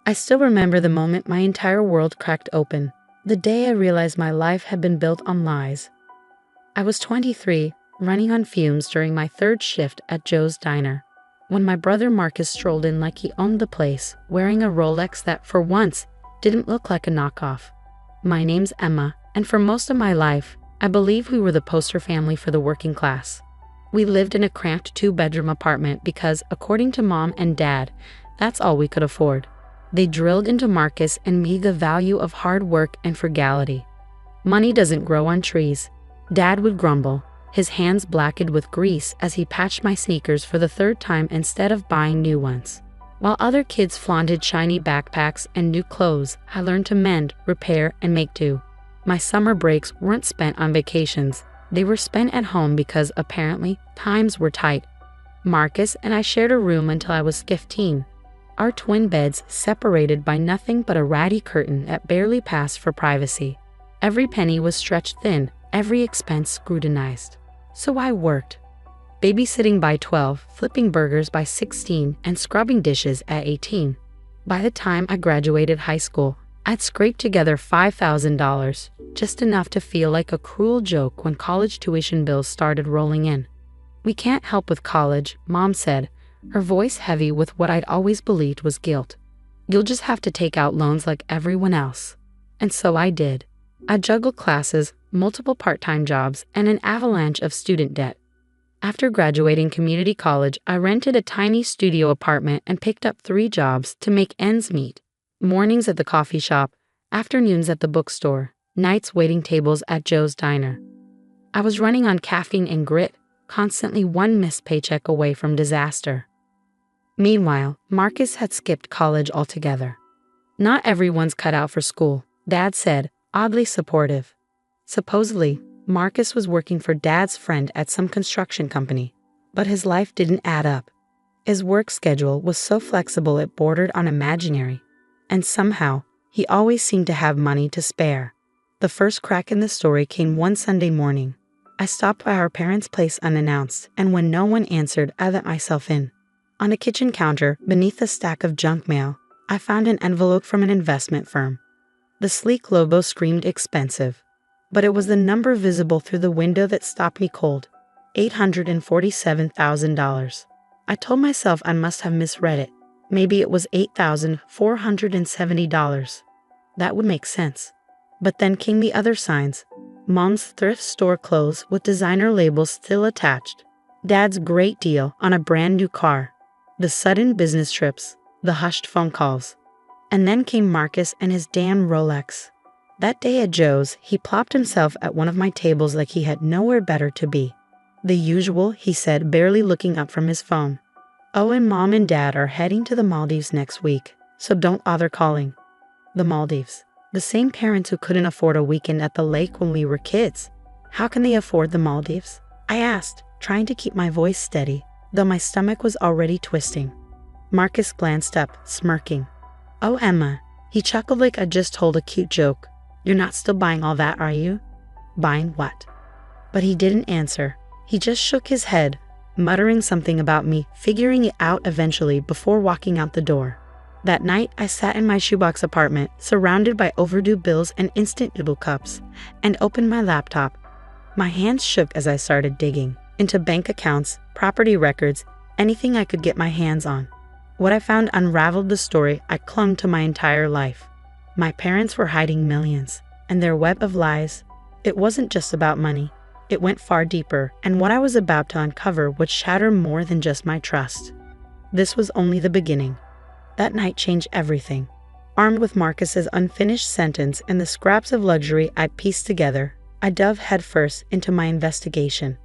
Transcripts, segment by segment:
I still remember the moment my entire world cracked open, the day I realized my life had been built on lies. I was 23, running on fumes during my third shift at Joe's Diner, when my brother Marcus strolled in like he owned the place, wearing a Rolex that, for once, didn't look like a knockoff. My name's Emma, and for most of my life, I believe we were the poster family for the working class. We lived in a cramped 2-bedroom apartment because, according to Mom and Dad, that's all we could afford. They drilled into Marcus and me the value of hard work and frugality. Money doesn't grow on trees, Dad would grumble, his hands blackened with grease as he patched my sneakers for the third time instead of buying new ones. While other kids flaunted shiny backpacks and new clothes, I learned to mend, repair, and make do. My summer breaks weren't spent on vacations. They were spent at home because, apparently, times were tight. Marcus and I shared a room until I was 15. Our twin beds separated by nothing but a ratty curtain that barely passed for privacy. Every penny was stretched thin, every expense scrutinized. So I worked. Babysitting by 12, flipping burgers by 16, and scrubbing dishes at 18. By the time I graduated high school, I'd scraped together $5,000, just enough to feel like a cruel joke when college tuition bills started rolling in. "We can't help with college," Mom said, her voice heavy with what I'd always believed was guilt. "You'll just have to take out loans like everyone else." And so I did. I juggled classes, multiple part-time jobs, and an avalanche of student debt. After graduating community college, I rented a tiny studio apartment and picked up 3 jobs to make ends meet. Mornings at the coffee shop, afternoons at the bookstore, nights waiting tables at Joe's Diner. I was running on caffeine and grit, constantly one missed paycheck away from disaster. Meanwhile, Marcus had skipped college altogether. "Not everyone's cut out for school," Dad said, oddly supportive. Supposedly, Marcus was working for Dad's friend at some construction company, but his life didn't add up. His work schedule was so flexible it bordered on imaginary, and somehow, he always seemed to have money to spare. The first crack in the story came one Sunday morning. I stopped by our parents' place unannounced, and when no one answered, I let myself in. On a kitchen counter, beneath a stack of junk mail, I found an envelope from an investment firm. The sleek logo screamed expensive, but it was the number visible through the window that stopped me cold. $847,000. I told myself I must have misread it. Maybe it was $8,470. That would make sense. But then came the other signs. Mom's thrift store clothes with designer labels still attached. Dad's great deal on a brand new car. The sudden business trips. The hushed phone calls. And then came Marcus and his damn Rolex. That day at Joe's, he plopped himself at one of my tables like he had nowhere better to be. "The usual," he said, barely looking up from his phone. "Oh, and Mom and Dad are heading to the Maldives next week, so don't bother calling." The Maldives. The same parents who couldn't afford a weekend at the lake when we were kids. How can they afford the Maldives? I asked, trying to keep my voice steady, though my stomach was already twisting. Marcus glanced up, smirking. "Oh, Emma," he chuckled like I just told a cute joke. "You're not still buying all that, are you?" "Buying what?" But he didn't answer. He just shook his head, muttering something about me figuring it out eventually before walking out the door. That night, I sat in my shoebox apartment, surrounded by overdue bills and instant noodle cups, and opened my laptop. My hands shook as I started digging into bank accounts, property records, anything I could get my hands on. What I found unraveled the story I clung to my entire life. My parents were hiding millions, and their web of lies, it wasn't just about money. It went far deeper, and what I was about to uncover would shatter more than just my trust. This was only the beginning. That night changed everything. Armed with Marcus's unfinished sentence and the scraps of luxury I'd pieced together, I dove headfirst into my investigation.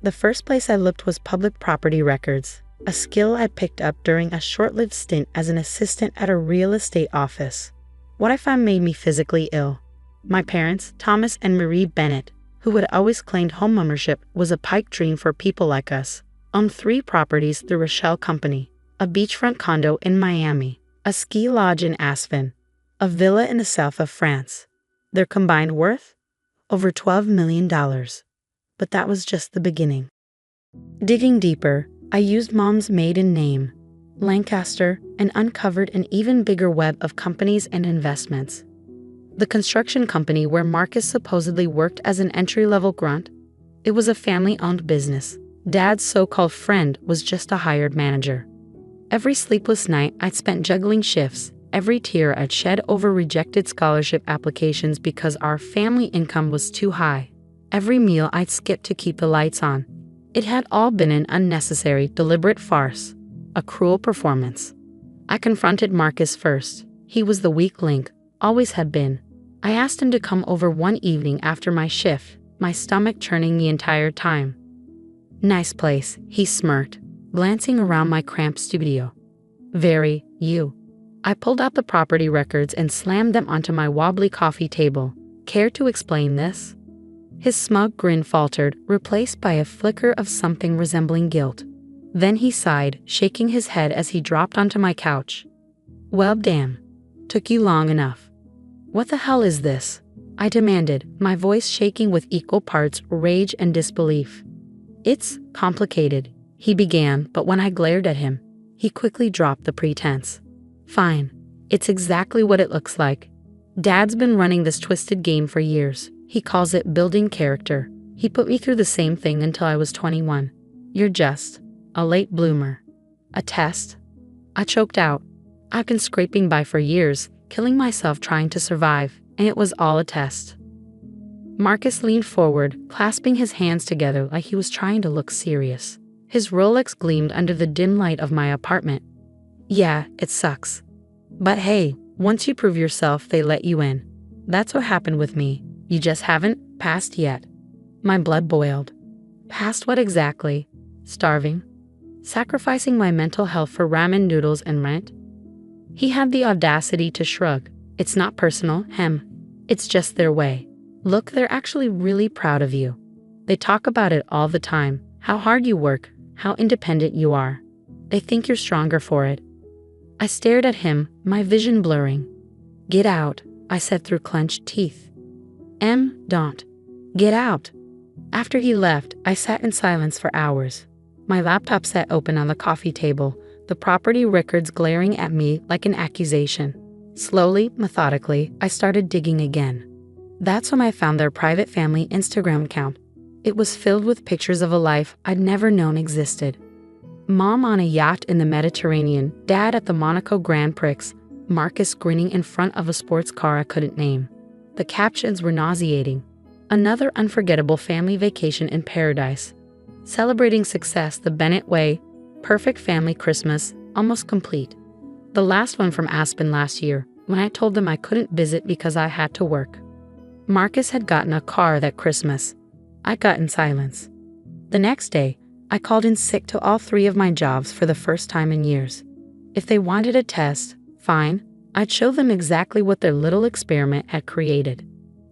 The first place I looked was public property records, a skill I picked up during a short-lived stint as an assistant at a real estate office. What I found made me physically ill. My parents, Thomas and Marie Bennett, who had always claimed homeownership was a pipe dream for people like us, owned 3 properties through a shell company, a beachfront condo in Miami, a ski lodge in Aspen, a villa in the south of France. Their combined worth? Over $12 million. But that was just the beginning. Digging deeper, I used Mom's maiden name. Lancaster, and uncovered an even bigger web of companies and investments. The construction company where Marcus supposedly worked as an entry-level grunt, it was a family-owned business. Dad's so-called friend was just a hired manager. Every sleepless night I'd spent juggling shifts, every tear I'd shed over rejected scholarship applications because our family income was too high, every meal I'd skipped to keep the lights on. It had all been an unnecessary, deliberate farce, a cruel performance. I confronted Marcus first. He was the weak link, always had been. I asked him to come over one evening after my shift, my stomach churning the entire time. "Nice place," he smirked, glancing around my cramped studio. "Very, you." I pulled out the property records and slammed them onto my wobbly coffee table. "Care to explain this?" His smug grin faltered, replaced by a flicker of something resembling guilt. Then he sighed, shaking his head as he dropped onto my couch. "Well, damn. Took you long enough." "What the hell is this?" I demanded, my voice shaking with equal parts rage and disbelief. "It's complicated," he began, but when I glared at him, he quickly dropped the pretense. "Fine. It's exactly what it looks like. Dad's been running this twisted game for years. He calls it building character. He put me through the same thing until I was 21. You're just a late bloomer. A test." I choked out. I've been scraping by for years, killing myself trying to survive, and it was all a test. Marcus leaned forward, clasping his hands together like he was trying to look serious. His Rolex gleamed under the dim light of my apartment. "Yeah, it sucks. But hey, once you prove yourself, they let you in. That's what happened with me. You just haven't passed yet." My blood boiled. Past what exactly? Starving? Sacrificing my mental health for ramen noodles and rent? He had the audacity to shrug. "It's not personal, It's just their way. Look, they're actually really proud of you. They talk about it all the time, how hard you work, how independent you are. They think you're stronger for it." I stared at him, my vision blurring. "Get out," I said through clenched teeth. Don't. Get out." After he left, I sat in silence for hours. My laptop sat open on the coffee table, the property records glaring at me like an accusation. Slowly, methodically, I started digging again. That's when I found their private family Instagram account. It was filled with pictures of a life I'd never known existed. Mom on a yacht in the Mediterranean, Dad at the Monaco Grand Prix, Marcus grinning in front of a sports car I couldn't name. The captions were nauseating. Another unforgettable family vacation in paradise. Celebrating success the Bennett way, perfect family Christmas, almost complete. The last one from Aspen last year, when I told them I couldn't visit because I had to work. Marcus had gotten a car that Christmas. I got in silence. The next day, I called in sick to all 3 of my jobs for the first time in years. If they wanted a test, fine, I'd show them exactly what their little experiment had created.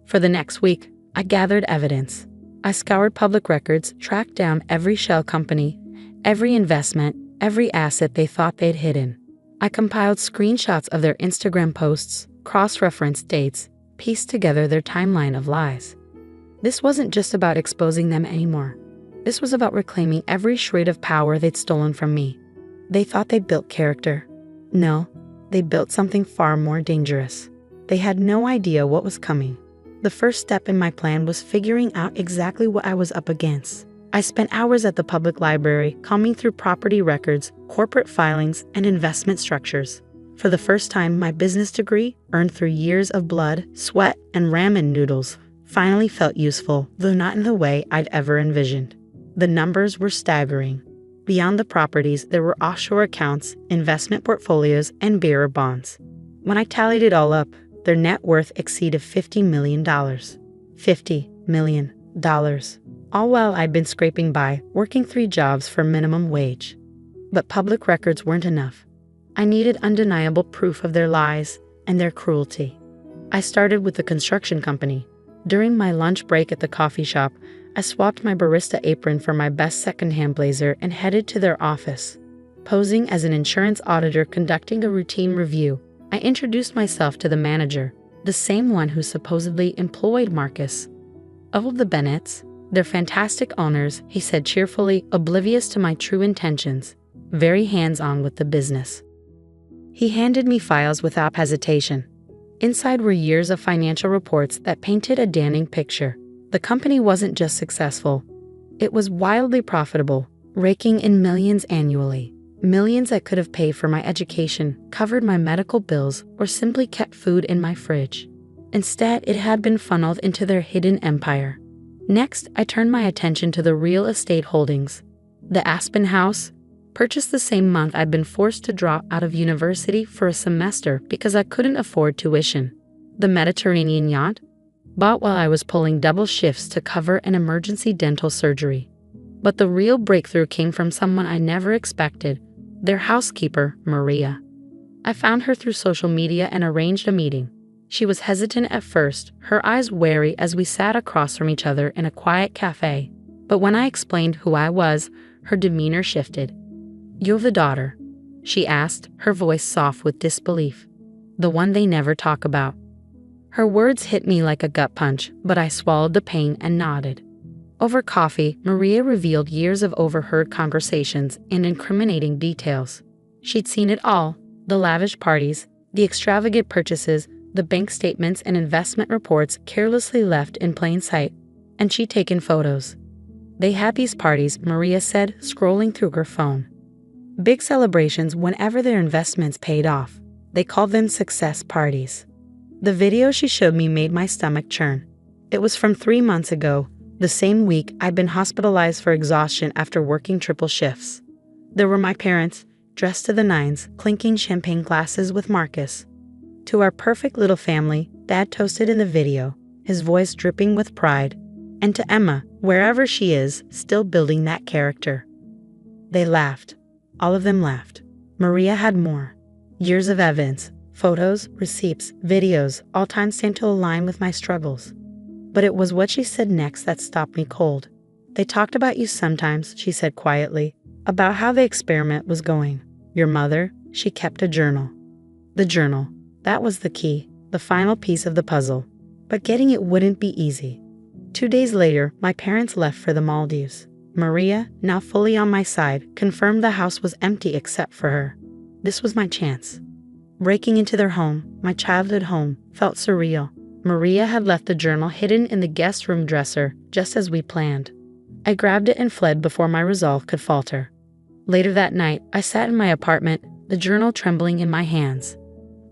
For the next week, I gathered evidence. I scoured public records, tracked down every shell company, every investment, every asset they thought they'd hidden. I compiled screenshots of their Instagram posts, cross-referenced dates, pieced together their timeline of lies. This wasn't just about exposing them anymore. This was about reclaiming every shred of power they'd stolen from me. They thought they'd built character. No, they built something far more dangerous. They had no idea what was coming. The first step in my plan was figuring out exactly what I was up against. I spent hours at the public library combing through property records, corporate filings, and investment structures. For the first time, my business degree, earned through years of blood, sweat, and ramen noodles, finally felt useful, though not in the way I'd ever envisioned. The numbers were staggering. Beyond the properties, there were offshore accounts, investment portfolios, and bearer bonds. When I tallied it all up, their net worth exceeded $50 million. $50 million. All while I'd been scraping by, working 3 jobs for minimum wage. But public records weren't enough. I needed undeniable proof of their lies and their cruelty. I started with the construction company. During my lunch break at the coffee shop, I swapped my barista apron for my best secondhand blazer and headed to their office. Posing as an insurance auditor conducting a routine review, I introduced myself to the manager, the same one who supposedly employed Marcus. "Oh, the Bennetts. They're fantastic owners," he said cheerfully, oblivious to my true intentions. very hands-on with the business. He handed me files without hesitation. Inside were years of financial reports that painted a damning picture. The company wasn't just successful, it was wildly profitable, raking in millions annually. Millions that could have paid for my education, covered my medical bills, or simply kept food in my fridge. Instead, it had been funneled into their hidden empire. Next, I turned my attention to the real estate holdings. The Aspen House, purchased the same month I'd been forced to drop out of university for a semester because I couldn't afford tuition. The Mediterranean yacht, bought while I was pulling double shifts to cover an emergency dental surgery. But the real breakthrough came from someone I never expected, their housekeeper, Maria. I found her through social media and arranged a meeting. She was hesitant at first, her eyes wary as we sat across from each other in a quiet cafe. But when I explained who I was, her demeanor shifted. "You're the daughter?" she asked, her voice soft with disbelief. "The one they never talk about." Her words hit me like a gut punch, but I swallowed the pain and nodded. Over coffee, Maria revealed years of overheard conversations and incriminating details. She'd seen it all: the lavish parties, the extravagant purchases, the bank statements and investment reports carelessly left in plain sight, and she'd taken photos. They had these parties, Maria said, scrolling through her phone. Big celebrations whenever their investments paid off. They called them success parties. The video she showed me made my stomach churn. It was from 3 months ago, the same week I'd been hospitalized for exhaustion after working triple shifts. There were my parents, dressed to the nines, clinking champagne glasses with Marcus. To our perfect little family, Dad toasted in the video, his voice dripping with pride. And to Emma, wherever she is, still building that character. They laughed. All of them laughed. Maria had more. Years of evidence, photos, receipts, videos, all timestamped to align with my struggles. But it was what she said next that stopped me cold. "They talked about you sometimes," she said quietly, "about how the experiment was going. Your mother, she kept a journal." The journal. That was the key, the final piece of the puzzle. But getting it wouldn't be easy. 2 days later, my parents left for the Maldives. Maria, now fully on my side, confirmed the house was empty except for her. This was my chance. Breaking into their home, my childhood home, felt surreal. Maria had left the journal hidden in the guest room dresser, just as we planned. I grabbed it and fled before my resolve could falter. Later that night, I sat in my apartment, the journal trembling in my hands.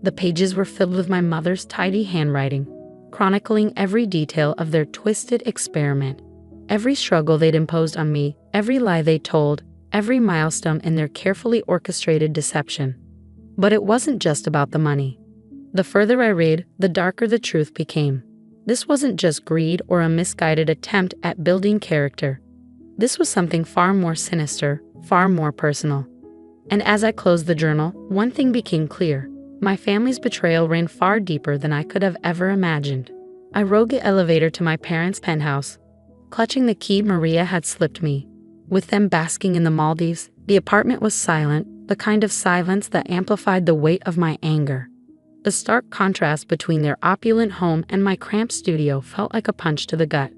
The pages were filled with my mother's tidy handwriting, chronicling every detail of their twisted experiment. Every struggle they'd imposed on me, every lie they told, every milestone in their carefully orchestrated deception. But it wasn't just about the money. The further I read, the darker the truth became. This wasn't just greed or a misguided attempt at building character. This was something far more sinister, far more personal. And as I closed the journal, one thing became clear. My family's betrayal ran far deeper than I could have ever imagined. I rode the elevator to my parents' penthouse, clutching the key Maria had slipped me. With them basking in the Maldives, the apartment was silent, the kind of silence that amplified the weight of my anger. The stark contrast between their opulent home and my cramped studio felt like a punch to the gut.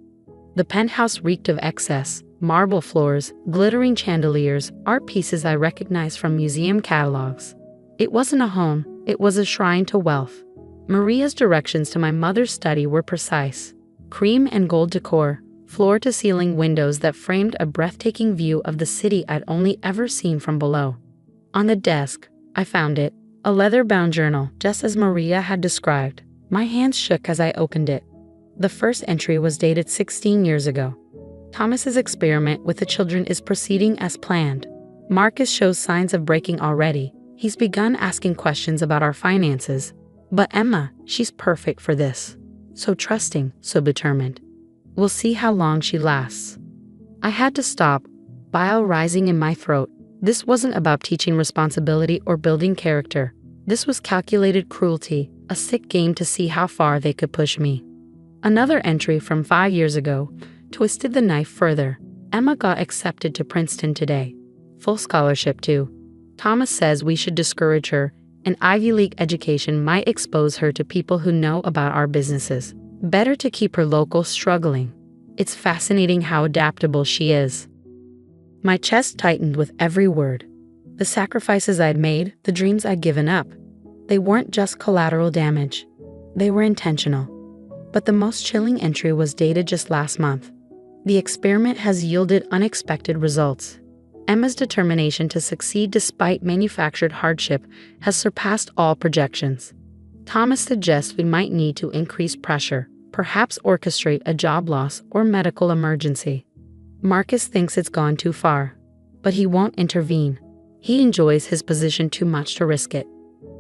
The penthouse reeked of excess, marble floors, glittering chandeliers, art pieces I recognized from museum catalogs. It wasn't a home, it was a shrine to wealth. Maria's directions to my mother's study were precise. Cream and gold decor, floor-to-ceiling windows that framed a breathtaking view of the city I'd only ever seen from below. On the desk, I found it. A leather-bound journal, just as Maria had described. My hands shook as I opened it. The first entry was dated 16 years ago. Thomas's experiment with the children is proceeding as planned. Marcus shows signs of breaking already. He's begun asking questions about our finances. But Emma, she's perfect for this. So trusting, so determined. We'll see how long she lasts. I had to stop, bile rising in my throat. This wasn't about teaching responsibility or building character. This was calculated cruelty, a sick game to see how far they could push me. Another entry from 5 years ago twisted the knife further. Emma got accepted to Princeton today. Full scholarship too. Thomas says we should discourage her. An Ivy League education might expose her to people who know about our businesses. Better to keep her local struggling. It's fascinating how adaptable she is. My chest tightened with every word. The sacrifices I'd made, the dreams I'd given up, they weren't just collateral damage. They were intentional. But the most chilling entry was dated just last month. The experiment has yielded unexpected results. Emma's determination to succeed despite manufactured hardship has surpassed all projections. Thomas suggests we might need to increase pressure, perhaps orchestrate a job loss or medical emergency. Marcus thinks it's gone too far, but he won't intervene. He enjoys his position too much to risk it.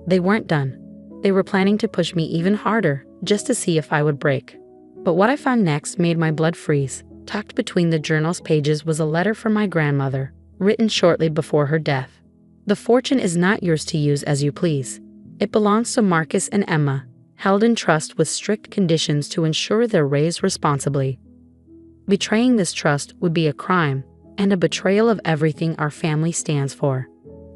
They weren't done. They were planning to push me even harder, just to see if I would break. But what I found next made my blood freeze. Tucked between the journal's pages was a letter from my grandmother, written shortly before her death. The fortune is not yours to use as you please. It belongs to Marcus and Emma, held in trust with strict conditions to ensure they're raised responsibly. Betraying this trust would be a crime, and a betrayal of everything our family stands for.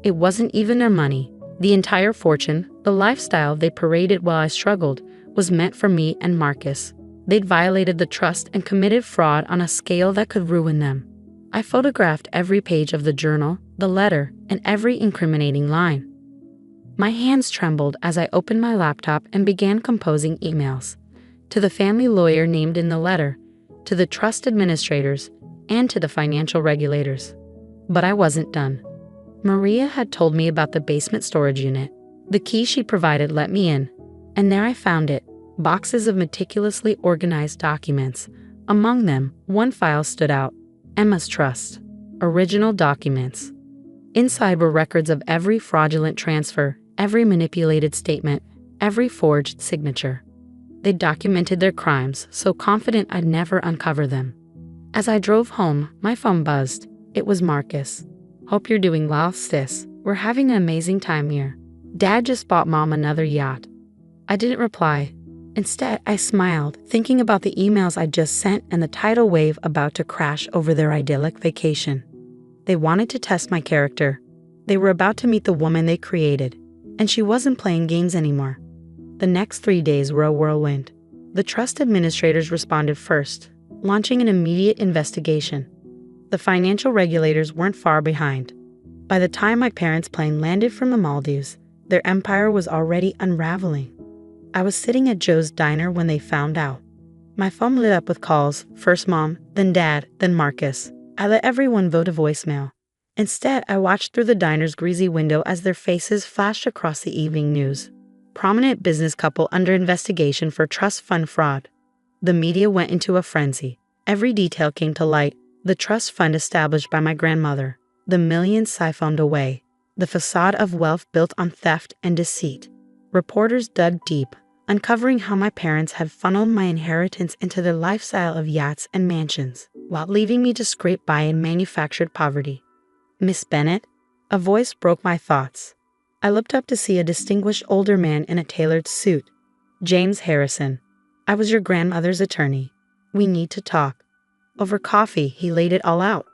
It wasn't even their money. The entire fortune, the lifestyle they paraded while I struggled, was meant for me and Marcus. They'd violated the trust and committed fraud on a scale that could ruin them. I photographed every page of the journal, the letter, and every incriminating line. My hands trembled as I opened my laptop and began composing emails. To the family lawyer named in the letter, to the trust administrators, and to the financial regulators. But I wasn't done. Maria had told me about the basement storage unit. The key she provided let me in, and there I found it, boxes of meticulously organized documents. Among them, one file stood out. Emma's trust. Original documents. Inside were records of every fraudulent transfer, every manipulated statement, every forged signature. They documented their crimes, so confident I'd never uncover them. As I drove home, my phone buzzed. It was Marcus. "Hope you're doing well, sis. We're having an amazing time here. Dad just bought Mom another yacht." I didn't reply. Instead, I smiled, thinking about the emails I'd just sent and the tidal wave about to crash over their idyllic vacation. They wanted to test my character. They were about to meet the woman they created, and she wasn't playing games anymore. The next 3 days were a whirlwind. The trust administrators responded first, launching an immediate investigation. The financial regulators weren't far behind. By the time my parents' plane landed from the Maldives, their empire was already unraveling. I was sitting at Joe's diner when they found out. My phone lit up with calls, first Mom, then Dad, then Marcus. I let everyone vote a voicemail. Instead, I watched through the diner's greasy window as their faces flashed across the evening news. Prominent business couple under investigation for trust fund fraud. The media went into a frenzy. Every detail came to light. The trust fund established by my grandmother. The millions siphoned away. The facade of wealth built on theft and deceit. Reporters dug deep, uncovering how my parents had funneled my inheritance into their lifestyle of yachts and mansions, while leaving me to scrape by in manufactured poverty. "Miss Bennett?" A voice broke my thoughts. I looked up to see a distinguished older man in a tailored suit. "James Harrison. I was your grandmother's attorney. We need to talk." Over coffee, he laid it all out.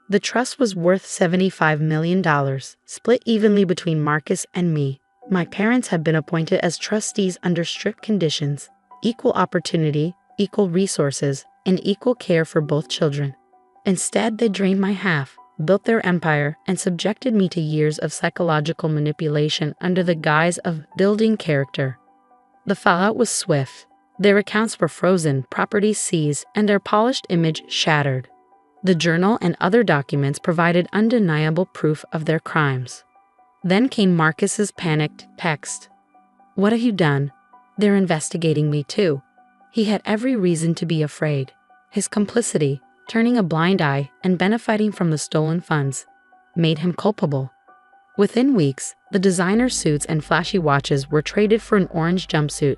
The trust was worth $75 million, split evenly between Marcus and me. My parents had been appointed as trustees under strict conditions, equal opportunity, equal resources, and equal care for both children. Instead, they drained my half, built their empire, and subjected me to years of psychological manipulation under the guise of building character. The fallout was swift. Their accounts were frozen, properties seized, and their polished image shattered. The journal and other documents provided undeniable proof of their crimes. Then came Marcus's panicked text. "What have you done? They're investigating me too." He had every reason to be afraid. His complicity, turning a blind eye and benefiting from the stolen funds, made him culpable. Within weeks, the designer suits and flashy watches were traded for an orange jumpsuit.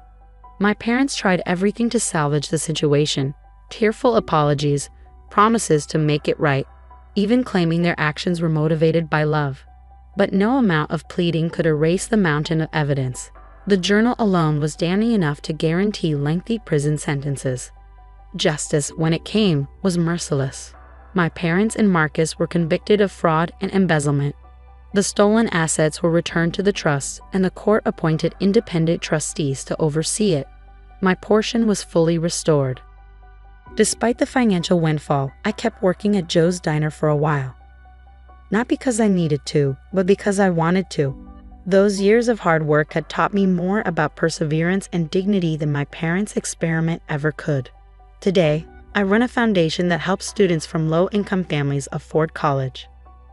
My parents tried everything to salvage the situation, tearful apologies, promises to make it right, even claiming their actions were motivated by love. But no amount of pleading could erase the mountain of evidence. The journal alone was damning enough to guarantee lengthy prison sentences. Justice, when it came, was merciless. My parents and Marcus were convicted of fraud and embezzlement. The stolen assets were returned to the trust, and the court appointed independent trustees to oversee it. My portion was fully restored. Despite the financial windfall, I kept working at Joe's diner for a while. Not because I needed to, but because I wanted to. Those years of hard work had taught me more about perseverance and dignity than my parents' experiment ever could. Today, I run a foundation that helps students from low-income families afford college.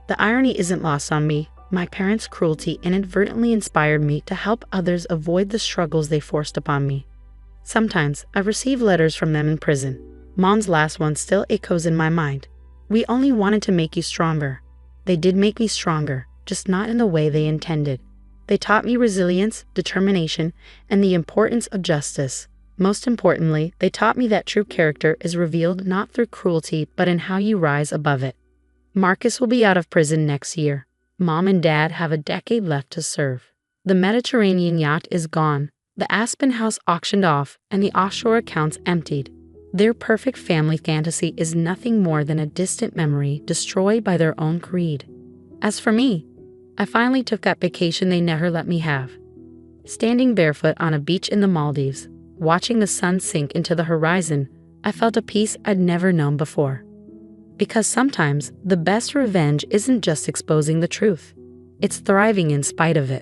The irony isn't lost on me. My parents' cruelty inadvertently inspired me to help others avoid the struggles they forced upon me. Sometimes, I receive letters from them in prison. Mom's last one still echoes in my mind. "We only wanted to make you stronger." They did make me stronger, just not in the way they intended. They taught me resilience, determination, and the importance of justice. Most importantly, they taught me that true character is revealed not through cruelty but in how you rise above it. Marcus will be out of prison next year. Mom and Dad have a decade left to serve. The Mediterranean yacht is gone, the Aspen house auctioned off, and the offshore accounts emptied. Their perfect family fantasy is nothing more than a distant memory destroyed by their own greed. As for me, I finally took that vacation they never let me have. Standing barefoot on a beach in the Maldives, watching the sun sink into the horizon, I felt a peace I'd never known before. Because sometimes the best revenge isn't just exposing the truth, it's thriving in spite of it.